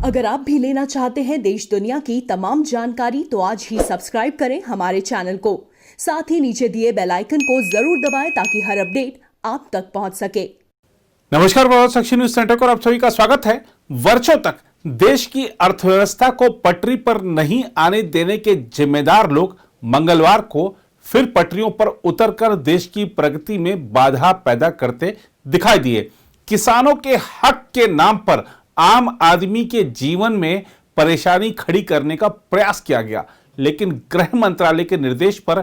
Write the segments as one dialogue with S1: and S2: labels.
S1: अगर आप भी लेना चाहते हैं देश दुनिया की तमाम जानकारी तो आज ही सब्सक्राइब करें हमारे चैनल को। साथ ही नीचे दिए बेल आइकन को जरूर दबाएं ताकि हर अपडेट आप तक पहुंच सके।
S2: नमस्कार, बहुत सक्ष न्यूज नेटवर्क और आप सभी का स्वागत है। वर्षों तक देश की अर्थव्यवस्था को पटरी पर नहीं आने देने के जिम्मेदार लोग मंगलवार को फिर पटरियों पर उतरकर देश की प्रगति में बाधा पैदा करते दिखाई दिए। किसानों के हक के नाम पर आम आदमी के जीवन में परेशानी खड़ी करने का प्रयास किया गया, लेकिन गृह मंत्रालय के निर्देश पर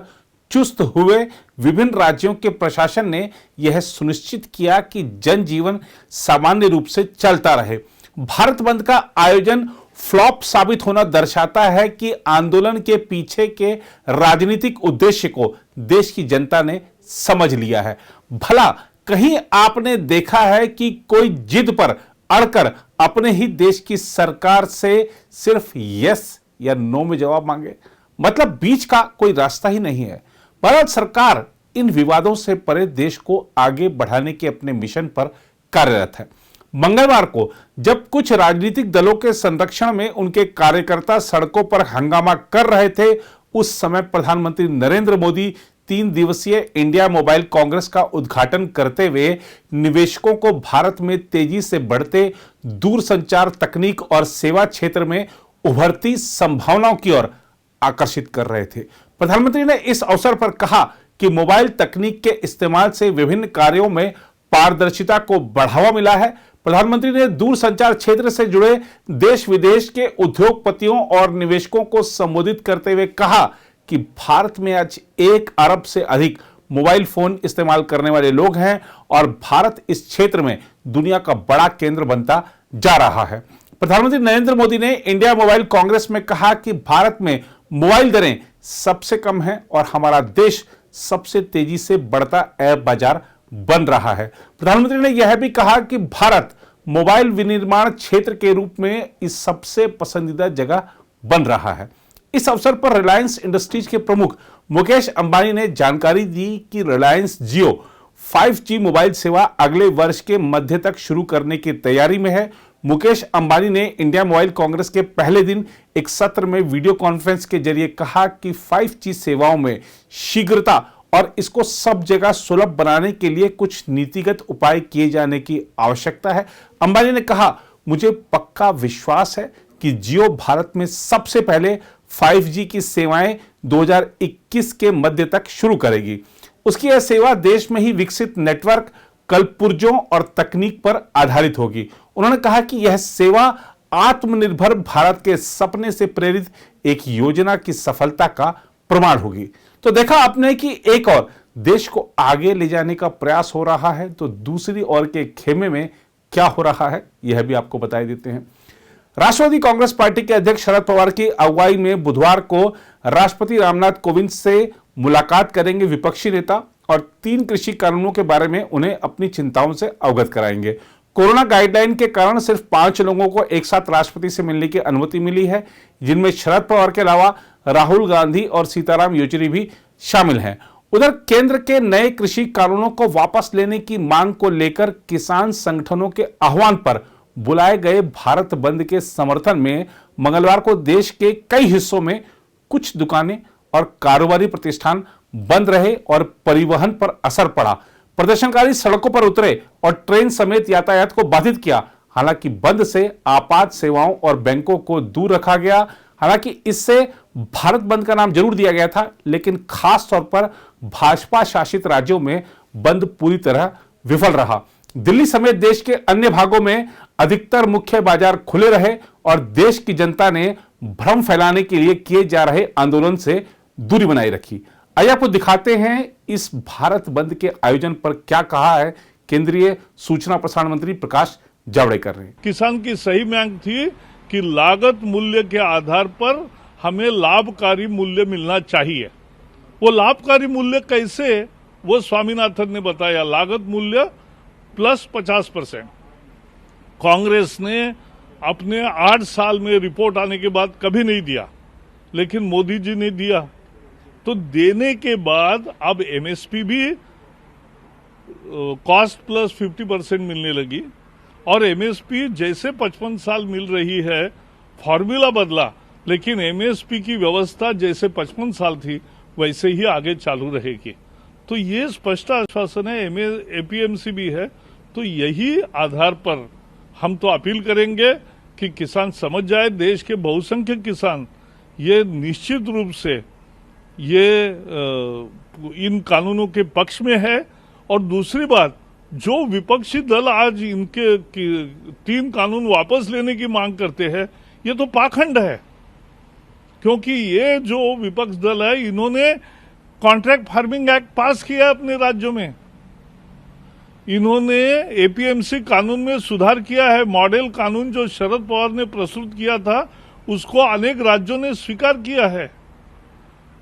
S2: चुस्त हुए विभिन्न राज्यों के प्रशासन ने यह सुनिश्चित किया कि जनजीवन सामान्य रूप से चलता रहे। भारत बंद का आयोजन फ्लॉप साबित होना दर्शाता है कि आंदोलन के पीछे के राजनीतिक उद्देश्य को देश की जनता ने समझ लिया है। भला कहीं आपने देखा है कि कोई जिद पर अड़कर अपने ही देश की सरकार से सिर्फ यस या नो में जवाब मांगे? मतलब बीच का कोई रास्ता ही नहीं है। भारत सरकार इन विवादों से परे देश को आगे बढ़ाने के अपने मिशन पर कार्यरत है। मंगलवार को जब कुछ राजनीतिक दलों के संरक्षण में उनके कार्यकर्ता सड़कों पर हंगामा कर रहे थे, उस समय प्रधानमंत्री नरेंद्र मोदी 3 दिवसीय इंडिया मोबाइल कांग्रेस का उद्घाटन करते हुए निवेशकों को भारत में तेजी से बढ़ते दूरसंचार तकनीक और सेवा क्षेत्र में उभरती संभावनाओं की ओर आकर्षित कर रहे थे। प्रधानमंत्री ने इस अवसर पर कहा कि मोबाइल तकनीक के इस्तेमाल से विभिन्न कार्यों में पारदर्शिता को बढ़ावा मिला है। प्रधानमंत्री ने दूरसंचार क्षेत्र से जुड़े देश विदेश के उद्योगपतियों और निवेशकों को संबोधित करते हुए कहा कि भारत में आज 1 अरब से अधिक मोबाइल फोन इस्तेमाल करने वाले लोग हैं और भारत इस क्षेत्र में दुनिया का बड़ा केंद्र बनता जा रहा है। प्रधानमंत्री नरेंद्र मोदी ने इंडिया मोबाइल कांग्रेस में कहा कि भारत में मोबाइल दरें सबसे कम हैं और हमारा देश सबसे तेजी से बढ़ता ऐप बाजार बन रहा है। प्रधानमंत्री ने यह भी कहा कि भारत मोबाइल विनिर्माण क्षेत्र के रूप में इस सबसे पसंदीदा जगह बन रहा है। इस अवसर पर रिलायंस इंडस्ट्रीज के प्रमुख मुकेश अंबानी ने जानकारी दी कि रिलायंस जियो 5G मोबाइल सेवा अगले वर्ष के मध्य तक शुरू करने की तैयारी में है। मुकेश अंबानी ने इंडिया मोबाइल कांग्रेस के पहले दिन एक सत्र में वीडियो कॉन्फ्रेंस के जरिए कहा कि 5G सेवाओं में शीघ्रता और इसको सब जगह सुलभ बनाने के लिए कुछ नीतिगत उपाय किए जाने की आवश्यकता है। अंबानी ने कहा, मुझे पक्का विश्वास है कि जियो भारत में सबसे पहले 5G की सेवाएं 2021 के मध्य तक शुरू करेगी। उसकी यह सेवा देश में ही विकसित नेटवर्क, कलपुर्जों और तकनीक पर आधारित होगी। उन्होंने कहा कि यह सेवा आत्मनिर्भर भारत के सपने से प्रेरित एक योजना की सफलता का प्रमाण होगी। तो देखा आपने कि एक और देश को आगे ले जाने का प्रयास हो रहा है, तो दूसरी ओर के खेमे में क्या हो रहा है यह भी आपको बता देते हैं। राष्ट्रवादी कांग्रेस पार्टी के अध्यक्ष शरद पवार की अगुवाई में बुधवार को राष्ट्रपति रामनाथ कोविंद से मुलाकात करेंगे विपक्षी नेता और 3 कृषि कानूनों के बारे में उन्हें अपनी चिंताओं से अवगत कराएंगे। कोरोना गाइडलाइन के कारण सिर्फ 5 लोगों को एक साथ राष्ट्रपति से मिलने की अनुमति मिली है, जिनमें शरद पवार के अलावा राहुल गांधी और सीताराम येचुरी भी शामिल हैं। उधर केंद्र के नए कृषि कानूनों को वापस लेने की मांग को लेकर किसान संगठनों के आह्वान पर बुलाए गए भारत बंद के समर्थन में मंगलवार को देश के कई हिस्सों में कुछ दुकानें और कारोबारी प्रतिष्ठान बंद रहे और परिवहन पर असर पड़ा। प्रदर्शनकारी सड़कों पर उतरे और ट्रेन समेत यातायात को बाधित किया। हालांकि बंद से आपात सेवाओं और बैंकों को दूर रखा गया। हालांकि इससे भारत बंद का नाम जरूर दिया गया था, लेकिन खास तौर पर भाजपा शासित राज्यों में बंद पूरी तरह विफल रहा। दिल्ली समेत देश के अन्य भागों में अधिकतर मुख्य बाजार खुले रहे और देश की जनता ने भ्रम फैलाने के लिए किए जा रहे आंदोलन से दूरी बनाए रखी। आइए आपको दिखाते हैं इस भारत बंद के आयोजन पर क्या कहा है केंद्रीय सूचना प्रसारण मंत्री प्रकाश जावड़ेकर ने।
S3: किसान की सही मांग थी कि लागत मूल्य के आधार पर हमें लाभकारी मूल्य मिलना चाहिए। वो लाभकारी मूल्य कैसे, वो स्वामीनाथन ने बताया। लागत मूल्य प्लस 50%। कांग्रेस ने अपने 8 साल में रिपोर्ट आने के बाद कभी नहीं दिया, लेकिन मोदी जी ने दिया। तो देने के बाद अब एमएसपी भी कॉस्ट प्लस 50% मिलने लगी और एमएसपी जैसे 55 साल मिल रही है, फॉर्मूला बदला, लेकिन एमएसपी की व्यवस्था जैसे 55 साल थी वैसे ही आगे चालू रहेगी। तो ये स्पष्ट आश्वासन है, एपीएमसी भी है। तो यही आधार पर हम तो अपील करेंगे कि किसान समझ जाए, देश के बहुसंख्यक किसान ये निश्चित रूप से ये इन कानूनों के पक्ष में है। और दूसरी बात, जो विपक्षी दल आज इनके 3 कानून वापस लेने की मांग करते हैं, ये तो पाखंड है। क्योंकि ये जो विपक्ष दल है, इन्होंने कॉन्ट्रैक्ट फार्मिंग एक्ट पास किया अपने राज्यों में, इन्होंने एपीएमसी कानून में सुधार किया है। मॉडल कानून जो शरद पवार ने प्रस्तुत किया था उसको अनेक राज्यों ने स्वीकार किया है।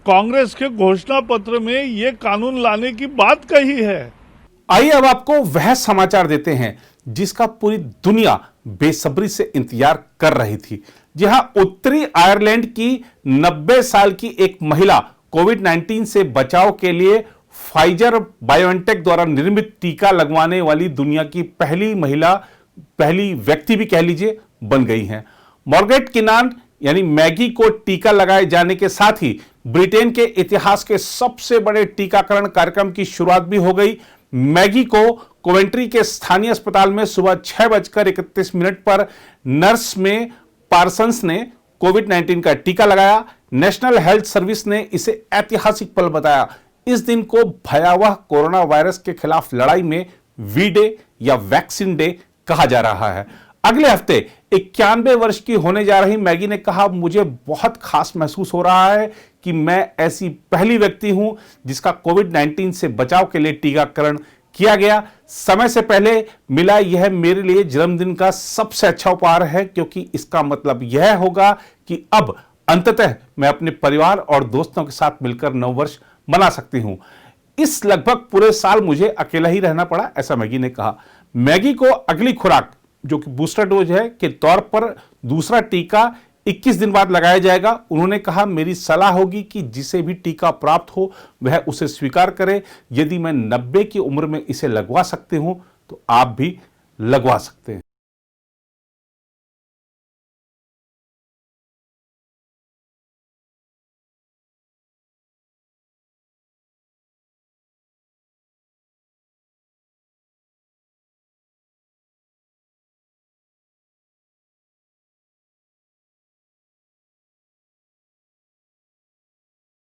S3: कांग्रेस के घोषणा पत्र में ये कानून लाने की बात कही है।
S2: आइए अब आपको वह समाचार देते हैं जिसका पूरी दुनिया बेसब्री से इंतजार कर रही थी। जहां उत्तरी आयरलैंड की 90 साल की एक महिला कोविड-19 से बचाव के लिए फाइजर बायोएनटेक द्वारा निर्मित टीका लगवाने वाली दुनिया की पहली व्यक्ति भी कह लीजिए बन गई हैं। मार्गरेट किनान यानी मैगी को टीका लगाए जाने के साथ ही ब्रिटेन के इतिहास के सबसे बड़े टीकाकरण कार्यक्रम की शुरुआत भी हो गई। मैगी को कोवेंट्री के स्थानीय अस्पताल में सुबह 6:31 पर नर्स में पार्सन्स ने कोविड-19 का टीका लगाया। नेशनल हेल्थ सर्विस ने इसे ऐतिहासिक पल बताया। इस दिन को भयावह कोरोना वायरस के खिलाफ लड़ाई में वी डे या वैक्सीन डे कहा जा रहा है। अगले हफ्ते 91 वर्ष की होने जा रही मैगी ने कहा, मुझे बहुत खास महसूस हो रहा है कि मैं ऐसी पहली व्यक्ति हूं जिसका कोविड-19 से बचाव के लिए टीकाकरण किया गया। समय से पहले मिला यह मेरे लिए जन्मदिन का सबसे अच्छा उपहार है, क्योंकि इसका मतलब यह होगा कि अब अंततः मैं अपने परिवार और दोस्तों के साथ मिलकर नव वर्ष मना सकती हूं। इस लगभग पूरे साल मुझे अकेला ही रहना पड़ा, ऐसा मैगी ने कहा। मैगी को अगली खुराक जो कि बूस्टर डोज है के तौर पर दूसरा टीका 21 दिन बाद लगाया जाएगा। उन्होंने कहा, मेरी सलाह होगी कि जिसे भी टीका प्राप्त हो वह उसे स्वीकार करे। यदि मैं 90 की उम्र में इसे लगवा सकती हूं तो आप भी लगवा सकते हैं।